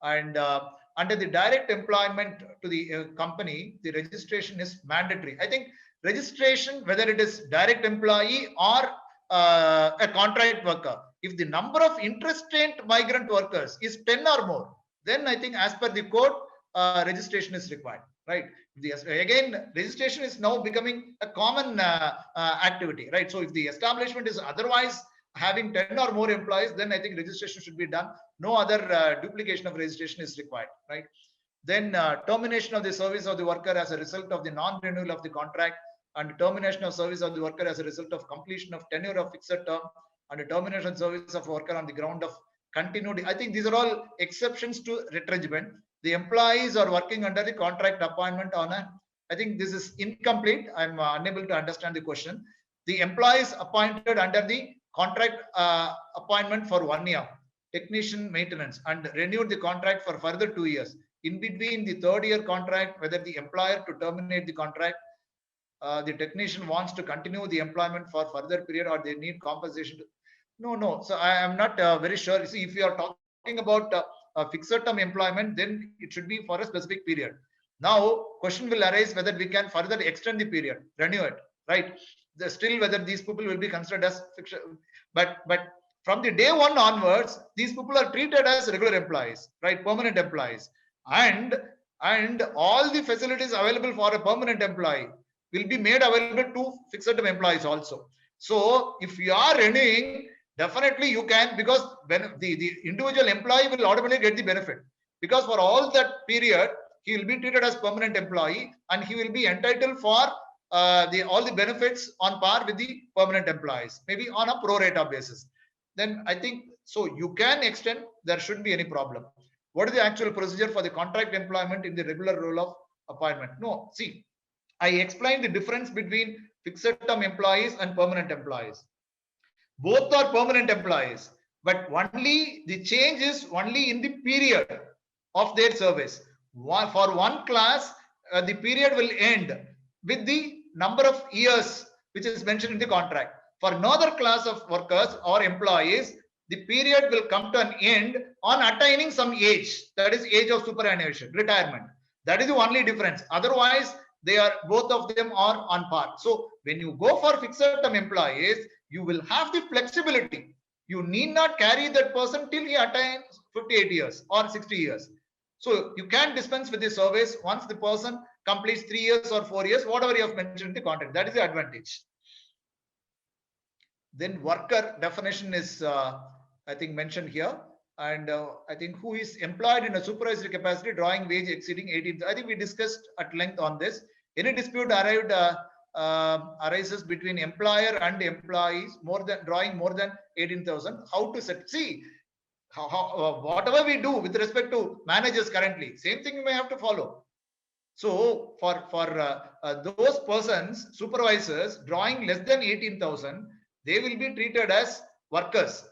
And under the direct employment to the company, the registration is mandatory. I think registration, whether it is direct employee or a contract worker, if the number of interstate migrant workers is 10 or more, then I think as per the code, registration is required, right? Again, registration is now becoming a common activity, right? So if the establishment is otherwise having 10 or more employees, then I think registration should be done. No other duplication of registration is required, right? Then termination of the service of the worker as a result of the non-renewal of the contract, and termination of service of the worker as a result of completion of tenure of fixed term, and termination of service of worker on the ground of continuity. I think these are all exceptions to retrenchment. The employees are working under the contract appointment on a, I think this is incomplete. I'm unable to understand the question. The employees appointed under the contract appointment for 1 year, technician maintenance, and renewed the contract for further 2 years. In between the third year contract, whether the employer to terminate the contract, the technician wants to continue the employment for further period, or they need compensation. No. So I am not very sure. See, if you are talking about a fixed term employment, then it should be for a specific period. Now, question will arise whether we can further extend the period, renew it, right? Still, whether these people will be considered as fixed, but from the day one onwards, these people are treated as regular employees, right? Permanent employees, and all the facilities available for a permanent employee will be made available to fixed term employees also. So if you are renewing, definitely you can, because when the individual employee will automatically get the benefit, because for all that period he will be treated as permanent employee, and he will be entitled for all the benefits on par with the permanent employees, maybe on a pro rata basis. Then I think so you can extend, there shouldn't be any problem. What is the actual procedure for the contract employment in the regular role of appointment? No, see, I explained the difference between fixed term employees and permanent employees. Both are permanent employees, but only the change is only in the period of their service. For one class, the period will end with the number of years which is mentioned in the contract. For another class of workers or employees, the period will come to an end on attaining some age, that is age of superannuation, retirement. That is the only difference. Otherwise, they are, both of them are on par. So when you go for fixed term employees, you will have the flexibility. You need not carry that person till he attains 58 years or 60 years. So you can dispense with the service once the person completes 3 years or 4 years, whatever you have mentioned in the contract. That is the advantage. Then worker definition is, I think, mentioned here. And I think who is employed in a supervisory capacity, drawing wage exceeding 18. I think we discussed at length on this. Any dispute arises between employer and employees drawing more than 18,000. How to set? See, whatever we do with respect to managers currently, same thing we may have to follow. So for those persons, supervisors drawing less than 18,000, they will be treated as workers,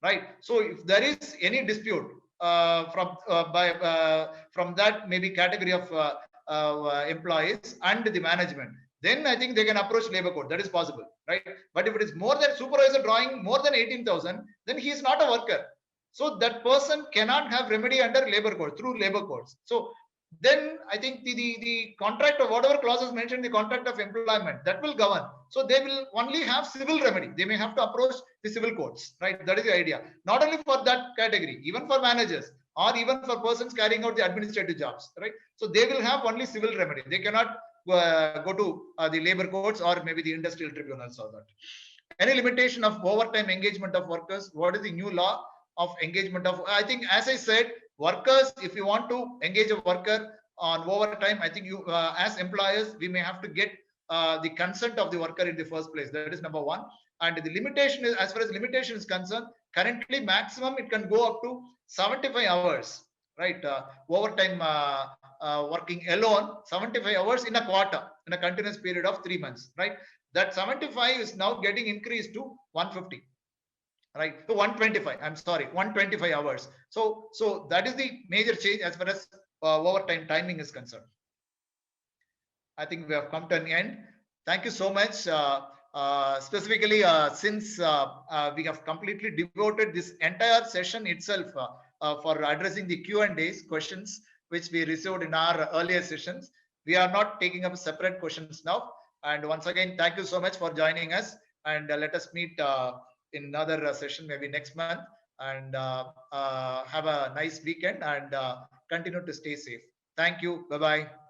right? So if there is any dispute from that maybe category of employees and the management, then I think they can approach labor code. That is possible, right? But if it is more than supervisor drawing more than 18,000, then he is not a worker. So that person cannot have remedy under labor code, through labor codes. So then I think the contract of whatever clauses mentioned, the contract of employment, that will govern. So they will only have civil remedy. They may have to approach the civil courts, right? That is the idea. Not only for that category, even for managers or even for persons carrying out the administrative jobs, right? So they will have only civil remedy. They cannot go to the labor courts or maybe the industrial tribunals or that. Any limitation of overtime engagement of workers? What is the new law of engagement of? I think, as I said, workers, if you want to engage a worker on overtime, I think you, as employers, we may have to get the consent of the worker in the first place. That is number one. And the limitation is, as far as limitation is concerned, currently maximum it can go up to 75 hours, right? Overtime working alone, 75 hours in a quarter, in a continuous period of 3 months, right? That 75 is now getting increased to 150. Right, to 125. I'm sorry, 125 hours. So that is the major change as far as overtime timing is concerned. I think we have come to an end. Thank you so much. Specifically, since we have completely devoted this entire session itself for addressing the Q&As questions which we received in our earlier sessions. We are not taking up separate questions now. And once again, thank you so much for joining us. And let us meet in another session maybe next month. And have a nice weekend and continue to stay safe. Thank you. Bye bye.